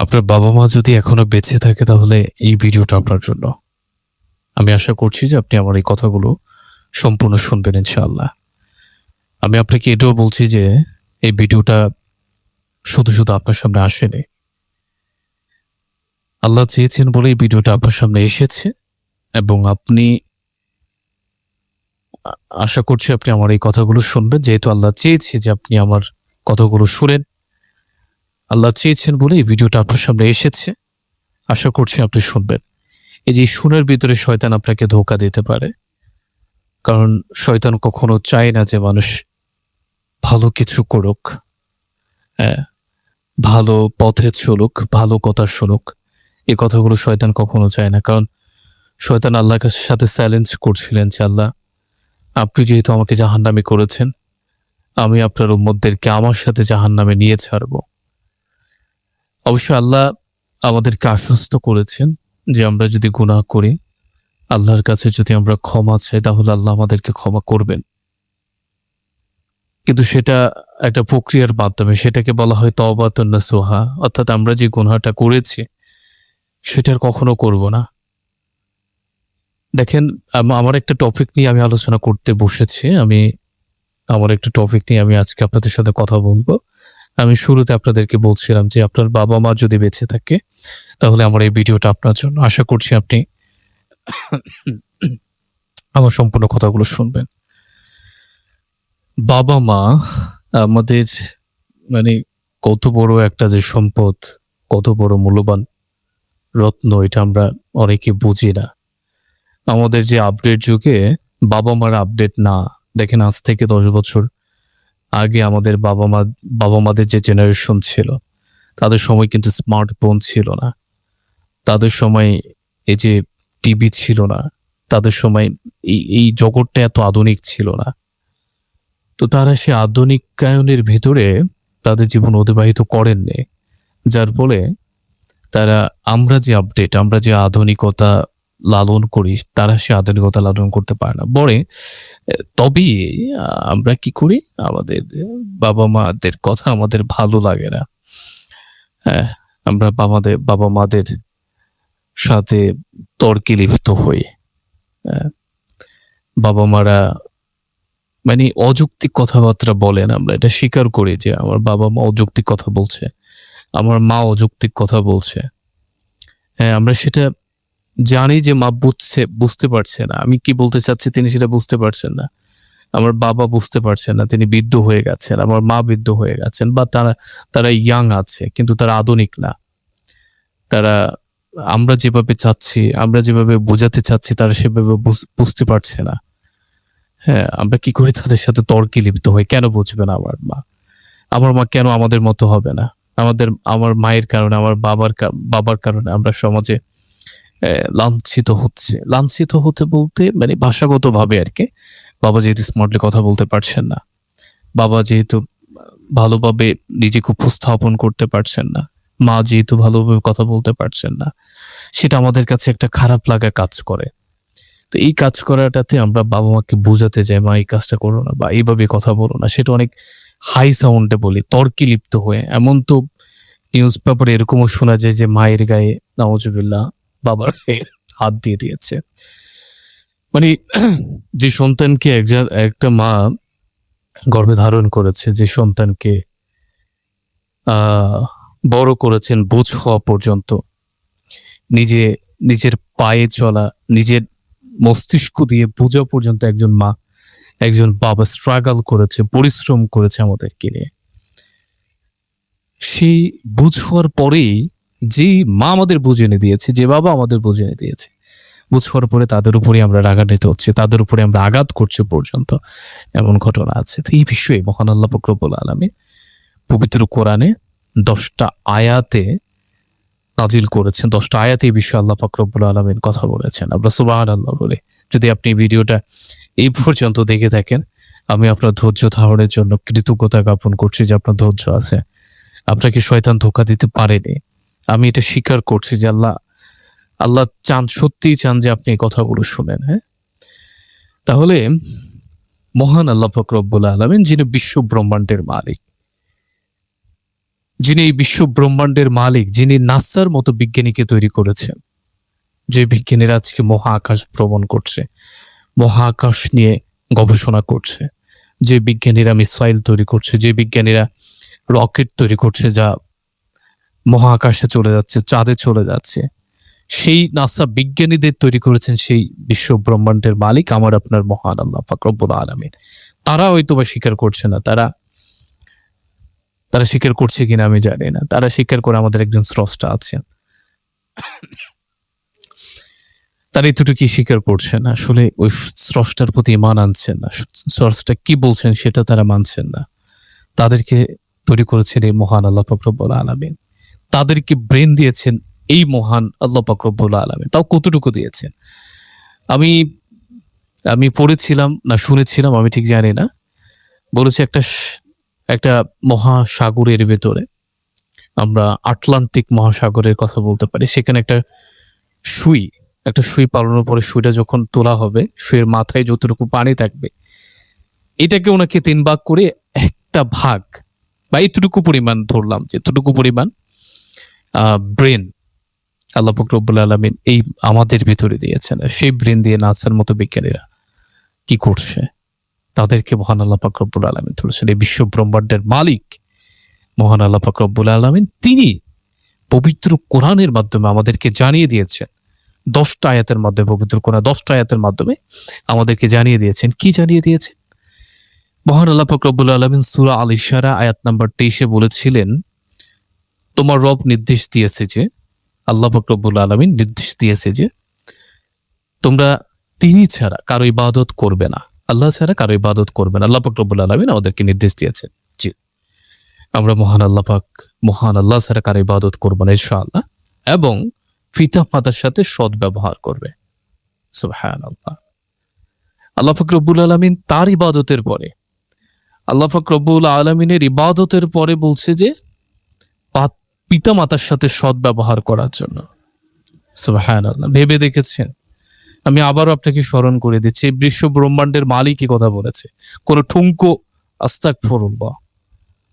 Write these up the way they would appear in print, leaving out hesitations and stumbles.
আপনার বাবা-মা যদি এখনো বেঁচে থাকে তাহলে এই ভিডিওটা আপনার জন্য। আমি আশা করছি যে আপনি আমার এই কথাগুলো সম্পূর্ণ শুনবেন ইনশাআল্লাহ। আমি আপনাকে এটাও বলছি যে এই ভিডিওটা শুধু আপনার সামনে আসেনি। আল্লাহ চেয়েছেন বলেই ভিডিওটা আপনার সামনে এসেছে এবং আপনি আশা করছি আপনি আমার এই কথাগুলো শুনবেন। যেহেতু আল্লাহ চেয়েছে যে আপনি আমার কথাগুলো শুনেন। আল্লাহ চেয়েছেন বলে এই ভিডিওটা আপনার সামনে এসেছে। আশা করছি আপনি শুনবেন। এই যে শুনার ভিতরে শয়তান আপনাকে ধোঁকা দিতে পারে। কারণ শয়তান কখনো চায় না যে মানুষ ভালো কিছু করুক, হ্যাঁ, ভালো পথে চলুক, ভালো কথা শুনুক। এই কথাগুলো শয়তান কখনো চায় না। কারণ শয়তান আল্লাহর সাথে চ্যালেঞ্জ করছিলেন যে আল্লাহ, আপনি যেহেতু আমাকে জাহান্নামে করেছেন, আমি আপনার উম্মতদেরকে আমার সাথে জাহান্নামে নিয়ে ছাড়ব। অবশ্য আল্লাহ আমাদেরকে আশ্বস্ত করেছেন যে আমরা যদি গুনাহ করি, আল্লাহর কাছে যদি আমরা ক্ষমা চাই তাহলে আল্লাহ আমাদেরকে ক্ষমা করবেন। কিন্তু সেটা একটা প্রক্রিয়ার মাধ্যমে, সেটাকে বলা হয় তওবাতুন নাসুহা। অর্থাৎ আমরা যে গুনাহটা করেছি সেটার কখনো করব না। দেখেন, আমার একটা টপিক নিয়ে আমি আলোচনা করতে বসেছি। আমার একটা টপিক নিয়ে আমি আজকে আপনাদের সাথে কথা বলবো। আমি শুরুতে আপনাদেরকে বলছিলাম যে আপনার বাবা মা যদি বেঁচে থাকে তাহলে আমার এই ভিডিওটা আপনার জন্য। আশা করছি আপনি আমার সম্পূর্ণ কথাগুলো শুনবেন। বাবা মা আমাদের মানে কত বড় একটা যে সম্পদ, কত বড় মূল্যবান রত্ন, এটা আমরা অনেকে বুঝি না। আমাদের যে আপডেট যুগে বাবা মার আপডেট না। দেখেন, আজ থেকে 10 বছর আগে আমাদের বাবা মাদের যে জেনারেশন ছিল, তাদের সময় কিন্তু স্মার্টফোন ছিল না। তাদের সময় এই যে টিভি ছিল না। তাদের সময় এই জগৎটা এত আধুনিক ছিল না। তো তারা সে আধুনিকায়নের ভেতরে তাদের জীবন অতিবাহিত করেননি। যার ফলে তারা আমরা যে আপডেট, আমরা যে আধুনিকতা লালন করি, তারা সে আধুনিকতা লালন করতে পারে না। তবে আমরা কি করি, আমাদের বাবা মাদের কথা আমাদের ভালো লাগে না। হ্যাঁ, আমরা বাবা মাদের সাথে তর্কে লিপ্ত হই। হ্যাঁ, বাবা মারা মানে অযৌক্তিক কথাবার্তা বলেন। আমরা এটা স্বীকার করি যে আমার বাবা মা অযৌক্তিক কথা বলছে, আমার মা অযৌক্তিক কথা বলছে। হ্যাঁ, আমরা সেটা জানি যে মা বুঝতে পারছে না আমি কি বলতে চাচ্ছি, তিনি সেটা বুঝতে পারছেন না। আমার বাবা বুঝতে পারছেন না, তিনি বৃদ্ধ হয়ে গেছেন। আমার মা বৃদ্ধ হয়ে গেছেন, বা তারা ইয়াং আছে কিন্তু তারা আধুনিক না। তারা আমরা যেভাবে চাচ্ছি, আমরা যেভাবে বোঝাতে চাচ্ছি, তারা সেভাবে বুঝতে পারছে না। হ্যাঁ, আমরা কি করে তাদের সাথে তর্কে লিপ্ত হই। কেন বুঝবে না আমার মা কেন আমাদের মতো হবে না? আমার মায়ের কারণে, আমার বাবার কারণে আমরা সমাজে লাঞ্ছিত হতে বলতে মানে ভাষাগত ভাবে আর কি। বাবা যেহেতু স্মার্টলি কথা বলতে পারছেন না, বাবা যেহেতু ভালোভাবে নিজেকে উপস্থাপন করতে পারছেন না, মা যেহেতু ভালোভাবে কথা বলতে পারছেন না, সেটা আমাদের কাছে একটা খারাপ লাগা কাজ করে। তো এই কাজ করাটাতে আমরা বাবা মাকে বোঝাতে যাই, মা এই কাজটা করো না বা এইভাবে কথা বলো না, সেটা অনেক হাই সাউন্ডে বলি, তর্কে লিপ্ত হয়ে। এমন তো নিউজ পেপারে এরকমও শোনা যায় যে মায়ের গায়ে নাউজুবিল্লাহ বাবার গায়ে হাত দিয়ে দিয়েছে। মানে যে সন্তানকে একটা মা গর্ভে ধারণ করেছে, যে সন্তানকে বড় করেছেন বুঝ হওয়া পর্যন্ত, নিজের পায়ে চলা, নিজের মস্তিষ্ক দিয়ে বোঝা পর্যন্ত একজন মা, একজন বাবা স্ট্রাগল করেছে, পরিশ্রম করেছে আমাদেরকে নিয়ে। সেই বুঝ হওয়ার পরেই যে মা আমাদের বুঝে এনে দিয়েছে, যে বাবা আমাদের বুঝে এনে দিয়েছে, বুঝ হওয়ার পরে তাদের উপরে আমরা রাগান্বিত হচ্ছে, তাদের উপরে আমরা আঘাত করছি পর্যন্ত এমন ঘটনা আছে। তো এই বিষয়ে মহান আল্লাহ পাক রব্বুল আলামিন পবিত্র কোরআনে 10টা আয়াতে নাজিল করেছেন। 10টা আয়াতে এই বিষয়ে আল্লাহ পাক রব্বুল আলামিন কথা বলেছেন। আমরা সুবহানাল্লাহ বলে, যদি আপনি ভিডিওটা এই পর্যন্ত দেখে থাকেন, আমি আপনার ধৈর্য ধারণের জন্য কৃতজ্ঞতা জ্ঞাপন করছি যে আপনার ধৈর্য আছে। আপনাকে শয়তান ধোঁকা দিতে পারেনি। আমি এটা স্বীকার করছি যে আল্লাহ সত্যিই চান যে আপনি এই কথাগুলো শুনেন। হ্যাঁ, তাহলে মহান আল্লাহ পাক রব্বুল আলামিন, যিনি বিশ্ব ব্রহ্মাণ্ডের মালিক, যিনি এই বিশ্ব ব্রহ্মাণ্ডের মালিক, যিনি নাসার মতো বিজ্ঞানীকে তৈরি করেছেন, যে বিজ্ঞানীরা আজকে মহাকাশ ভ্রমণ করছে, মহাকাশ নিয়ে গবেষণা করছে, যে বিজ্ঞানীরা মিসাইল তৈরি করছে, যে বিজ্ঞানীরা রকেট তৈরি করছে যা মহাকাশে চলে যাচ্ছে, চাঁদে চলে যাচ্ছে, সেই নাসা বিজ্ঞানীদের তৈরি করেছেন সেই বিশ্ব ব্রহ্মাণ্ডের মালিক আমার আপনার মহান আল্লাহ পাক রব্বুল আলামিন। তারা হয়তো বা স্বীকার করছে না, তারা স্বীকার করছে কিনা আমি জানি না। তারা স্বীকার করে আমাদের একজন স্রষ্টা আছেন, তারা এতটুকু স্বীকার করছে না, আসলে ওই স্রষ্টার প্রতি ঈমান আনছেন না, স্রষ্টা কি বলছেন সেটা তারা মানছেন না। তাদেরকে তৈরি করেছেন এই মহান আল্লাহ পাক রব্বুল আলামিন, তাদেরকে ব্রেন দিয়েছেন এই মহান আল্লাহ পাক রব্বুল আলামিন। তাও কতটুকু দিয়েছেন আমি আমি পড়েছিলাম না শুনেছিলাম আমি ঠিক জানি না, বলেছে একটা মহাসাগরের ভেতরে, আমরা আটলান্টিক মহাসাগরের কথা বলতে পারি, সেখানে একটা সুই পালানোর পরে সুইটা যখন তোলা হবে, সুইয়ের মাথায় যতটুকু পানি থাকবে এটাকে ওনাকে 3 ভাগ করে একটা ভাগ বা এতটুকু পরিমাণ ধরলাম, যে এতটুকু পরিমাণ ব্রেন আল্লাহ পাক রব্বুল আলামিন এই আমাদের ভিতরে দিয়েছেন। সেই ব্রেন দিয়ে নাসার মতো বিজ্ঞানীরা কি করছে, তাদেরকে মহান আল্লাহ পাক রব্বুল আলামিন ধরেছেন এই বিশ্ব ব্রহ্মাণ্ডের মালিক মহান আল্লাহ পাক রব্বুল আলামিন। তিনি পবিত্র কোরআনের মাধ্যমে আমাদেরকে জানিয়ে দিয়েছেন, 10টা আয়াতের মাধ্যমে, পবিত্র কোরআন 10টা আয়াতের মাধ্যমে আমাদেরকে জানিয়ে দিয়েছেন। কি জানিয়ে দিয়েছেন? মহান আল্লাহ পাক রব্বুল আলামিন সূরা আল ইশারা আয়াত নাম্বার 23-এ বলেছিলেন, তোমার রব নির্দেশ দিয়েছে যে, আল্লাহ পাক রব্বুল আলামিন নির্দেশ দিয়েছে যে তোমরা তিনি ছাড়া কারো ইবাদত করবে না, আল্লাহ ছাড়া কারো ইবাদত করবে না। আল্লাহ পাক রব্বুল আলামিন আমাদেরকে নির্দেশ দিয়েছেন জি, আমরা মহান আল্লাহ ছাড়া কারো ইবাদত করবো না ইনশাআল্লাহ, এবং পিতা মাতার সাথে সৎ ব্যবহার করবে। সুবহানাল্লাহ। আল্লাহ পাক রব্বুল আলামিন তার ইবাদতের পরে, আল্লাহ পাক রব্বুল আলামিনের ইবাদতের পরে বলছে যে পিতা মাতার সাথে সৎ ব্যবহার করার জন্য। সুবহানাল্লাহ। ভেবে দেখেছেন? আমি আবারও আপনাকে স্মরণ করে দিচ্ছি, বিশ্ব ব্রহ্মাণ্ডের মালিকই কথা বলেছে, কোন ঠুনকো আস্তাগফিরুল্লাহ।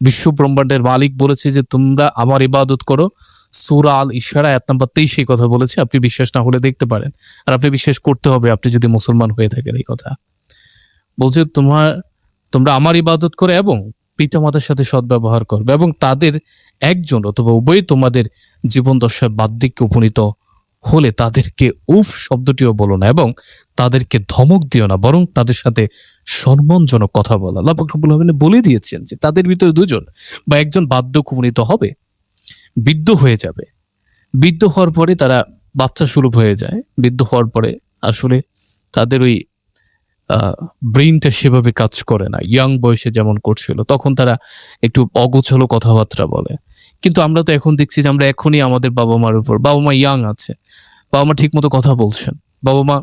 বিশ্ব ব্রহ্মাণ্ডের মালিক বলেছে যে তোমরা আমার ইবাদত করো। সূরা আল ইশারা আয়াত নাম্বার 23 কথা বলেছে। আপনি বিশ্বাস না হলে দেখতে পারেন, আর আপনি বিশ্বাস করতে হবে আপনি যদি মুসলমান হয়ে থাকেন। এই কথা বলছে, তোমরা আমার ইবাদত করো এবং পিতামাতার সাথে সদ্ব্যবহার করবে, এবং তাদের একজন অথবা উভয় তোমাদের জীবন দশায় বার্ধক্যে উপনীত হলে তাদেরকে উফ শব্দটিও বলো না, এবং তাদেরকে ধমক দিও না, বরং তাদের সাথে সম্মানজনক কথা বলো। আল্লাহ পাক রব্বুল আলামিন বলে দিয়েছেন যে তাদের ভিতরে 2জন বা একজন বার্ধক্যে উপনীত হবে, বৃদ্ধ হয়ে যাবে। বৃদ্ধ হওয়ার পরে তারা বাচ্চা সুলভ হয়ে যায়। বৃদ্ধ হওয়ার পরে আসলে তাদের ওই ব্রেইনটা সেভাবে কাজ করে না, ইয়াং বয়সে যেমন করছিল। তখন তারা একটু অগোছালো কথাবার্তা বলে। কিন্তু আমরা তো এখন দেখছি যে আমরা এখনই আমাদের বাবা মার উপর, বাবা মা ইয়াং আছে, বাবা মা ঠিক মতো কথা বলছেন, বাবা মা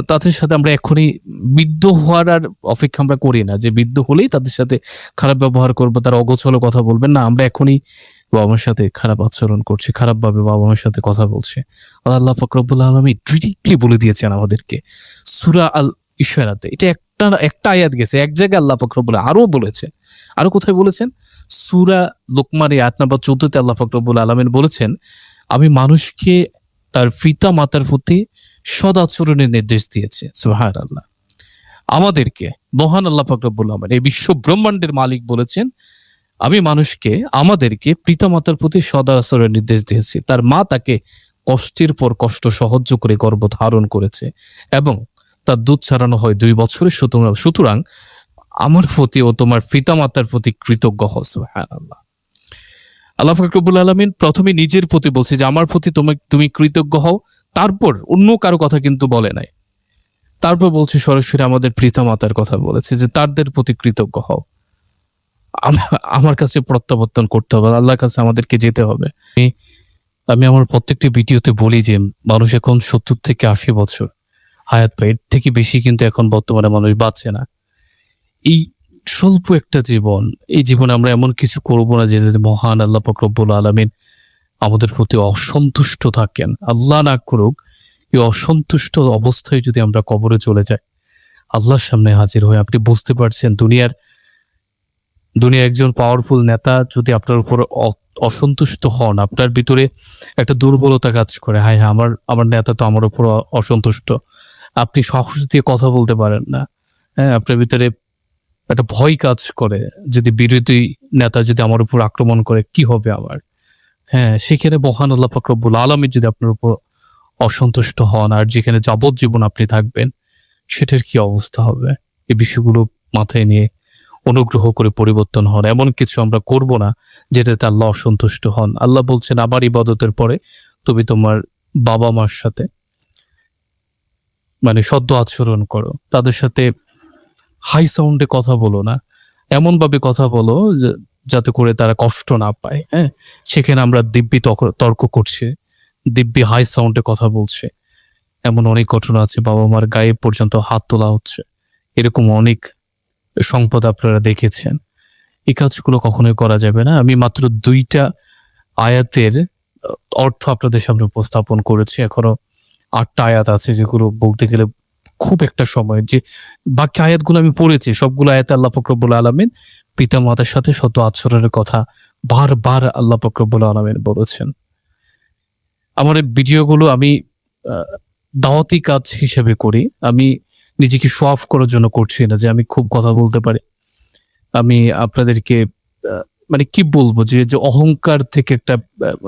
তাদের সাথে আমরা এখনই বৃদ্ধ হওয়ার আর অপেক্ষা আমরা করি না যে বৃদ্ধ হলেই তাদের সাথে খারাপ ব্যবহার করবো, তারা অগোছালো কথা বলবেন না। আমরা এখনই বাবা মার সাথে খারাপ আচরণ করছি, খারাপভাবে বাবা মার সাথে কথা বলছে। আল্লাহ পাক রব্বুল আলামিন ডিরেক্টলি বলে দিয়েছেন আমাদেরকে সূরা আল ইশারাতে। এটা একটা আয়াত গেছে, এক জায়গায় আল্লাহ পাক রব্বুল আরো বলেছে। আরো কোথায় বলেছেন? সূরা লোকমানের আয়াত নাম্বার 14-তে আল্লাহ পাক রব্বুল আলামিন বলেছেন, আমি মানুষকে তার পিতা মাতার প্রতি সদাচরণের নির্দেশ দিয়েছে। সুবহানাল্লাহ। আমাদেরকে মহান আল্লাহ পাক রব্বুল আলামিন এই বিশ্ব ব্রহ্মাণ্ডের মালিক বলেছেন, আমি আমাদেরকে পিতামাতার প্রতি সদাচরণের নির্দেশ দিয়েছি। তার মা তাকে কষ্টের পর কষ্ট সহ্য করে গর্ভ ধারণ করেছে এবং তার দুধ ছাড়ানো হয় 2 বছরে। সুতরাং আমার প্রতি ও তোমার পিতামাতার প্রতি কৃতজ্ঞ হও। সুবহানাল্লাহ। আল্লাহ পাক রব্বুল আলামিন প্রথমে নিজের প্রতি বলছে যে আমার প্রতি তুমি কৃতজ্ঞ হও, তারপর অন্য কারো কথা কিন্তু বলে নাই। তারপর বলছে সরাসরি আমাদের পিতামাতার কথা বলেছে যে তাদের প্রতি কৃতজ্ঞ হও। আমার কাছে প্রত্যাবর্তন করতে হবে, আল্লাহর কাছে আমাদেরকে যেতে হবে। আমি আমার প্রত্যেকটি ভিডিওতে বলি যে মানুষ এখন 70 থেকে 80 বছর হায়াত পায়, এর থেকে বেশি কিন্তু এখন বর্তমানে মানুষ বাঁচে না। এই স্বল্প একটা জীবন, এই জীবনে আমরা এমন কিছু করবো না যে মহান আল্লাহ পাক রব্বুল আলামিন আমাদের প্রতি অসন্তুষ্ট থাকেন। আল্লাহ না করুক, এই অসন্তুষ্ট অবস্থায় যদি আমরা কবরে চলে যাই, আল্লাহর সামনে হাজির হয়ে আপনি বুঝতে পারছেন দুনিয়ার দুনিয়া একজন পাওয়ারফুল নেতা যদি আপনার উপর অসন্তুষ্ট হন, আপনার ভিতরে একটা দুর্বলতা কাজ করে, হায় হ্যাঁ আমার আমার নেতা তো আমার উপর অসন্তুষ্ট, আপনি সাহস দিয়ে কথা বলতে পারেন না। হ্যাঁ, আপনার ভিতরে একটা ভয় কাজ করে, যদি বিরোধী নেতা যদি আমার উপর আক্রমণ করে কি হবে আমার। হ্যাঁ, সেখানে মহান আল্লাহ পাক রব্বুল আলামিন যদি আপনার উপর অসন্তুষ্ট হন, আর যেখানে যাবজ্জীবন আপনি থাকবেন, সেটার কি অবস্থা হবে। এই বিষয়গুলো মাথায় নিয়ে অনুগ্রহ করে পরিবর্তন হন। এমন কিছু আমরা করব না যেটাতে আল্লাহ অসন্তুষ্ট হন। আল্লাহ বলছেন আমার ইবাদতের পরে তুমি তোমার বাবা মার সাথে সদ্য আচরণ করো, তাদের সাথে হাই সাউন্ডে কথা বলো না, এমন ভাবে কথা বলো যাতে করে তারা কষ্ট না পায়। হ্যাঁ, সেখানে আমরা দিব্যি তর্ক করছে, দিব্যি হাই সাউন্ডে কথা বলছে, এমন অনেক ঘটনা আছে। বাবা মার গায়ে পর্যন্ত হাত তোলা হচ্ছে, এরকম অনেক সংবাদ আপনারা দেখেছেন। এই কাজগুলো কখনোই করা যাবে না। আমি মাত্র 2টা আয়াতের অর্থ আপনাদের সামনে উপস্থাপন করেছি, এখনো 8টা আয়াত আছে যেগুলো বলতে গেলে খুব একটা সময়, যে বাকি আয়াতগুলো আমি পড়েছি, সবগুলো আয়াতে আল্লাহ পাক রব্বুল আলামিন পিতা মাতার সাথে সদ্য আচরণের কথা বারবার আল্লাহ পাক রব্বুল আলামিন বলেছেন। আমার এই ভিডিওগুলো আমি দাওয়াতি কাজ হিসেবে করি। আমি নিজেকে শো অফ করার জন্য করছি না যে আমি খুব কথা বলতে পারি। আমি আপনাদেরকে কি বলবো, যে যে অহংকার থেকে একটা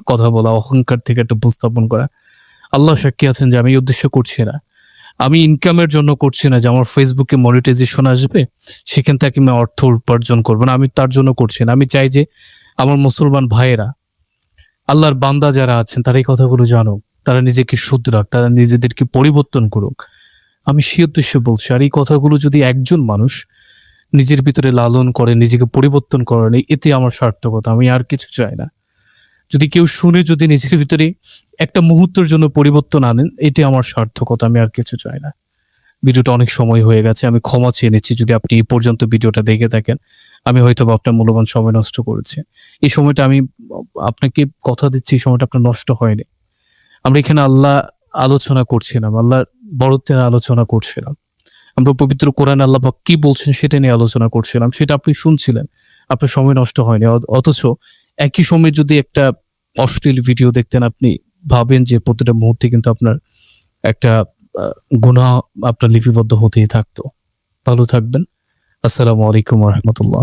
কথা বলা, অহংকার থেকে একটা উপস্থাপন করা, আল্লাহ সাক্ষী আছেন যে আমি এই উদ্দেশ্য করছি না। আমি ইনকামের জন্য করছি না যে আমার ফেসবুকে মনিটাইজেশন আসবে, সেখান থেকে আমি অর্থ উপার্জন করবো না, আমি তার জন্য করছি না। আমি চাই যে আমার মুসলমান ভাইয়েরা, আল্লাহর বান্দা যারা আছেন, তারা এই কথাগুলো জানুক, তারা নিজেকে শুধরাক, তারা নিজেদেরকে পরিবর্তন করুক। আমি সে উদ্দেশ্যে বলছি। আর এই কথাগুলো যদি একজন মানুষ নিজের ভিতরে লালন করে, নিজেকে পরিবর্তন করেন, এতে আমার সার্থকতা, আমি আর কিছু চাই না। যদি কেউ শুনে যদি নিজের ভিতরে একটা মুহূর্তের জন্য পরিবর্তন আনেন, এটি আমার সার্থকতা, আমি আর কিছু চাই না। ভিডিওটা অনেক সময় হয়ে গেছে, আমি ক্ষমা চেয়ে নিচ্ছি যদি আপনি এই পর্যন্ত ভিডিওটা দেখে থাকেন। আমি হয়তো বা আপনার মূল্যবান সময় নষ্ট করেছি। এই সময়টা আমি আপনাকে কথা দিচ্ছি, এই সময়টা আপনার নষ্ট হয়নি। আমরা এখানে আল্লাহ আলোচনা করছিলাম, আল্লাহর বড়ত্বের আলোচনা করছিলাম, আমরা পবিত্র কোরআন আল্লাহ পাক কি বলছেন সেটা নিয়ে আলোচনা করছিলাম, সেটা আপনি শুনছিলেন, আপনার সময় নষ্ট হয়নি। অথচ একই সময় যদি একটা অশ্লীল ভিডিও দেখতেন, আপনি ভাবেন যে প্রতিটা মুহূর্তে কিন্তু আপনার একটা গুনাহ আপনার লিপিবদ্ধ হতেই থাকতো। ভালো থাকবেন। আসসালামু আলাইকুম ওয়া রাহমাতুল্লাহ।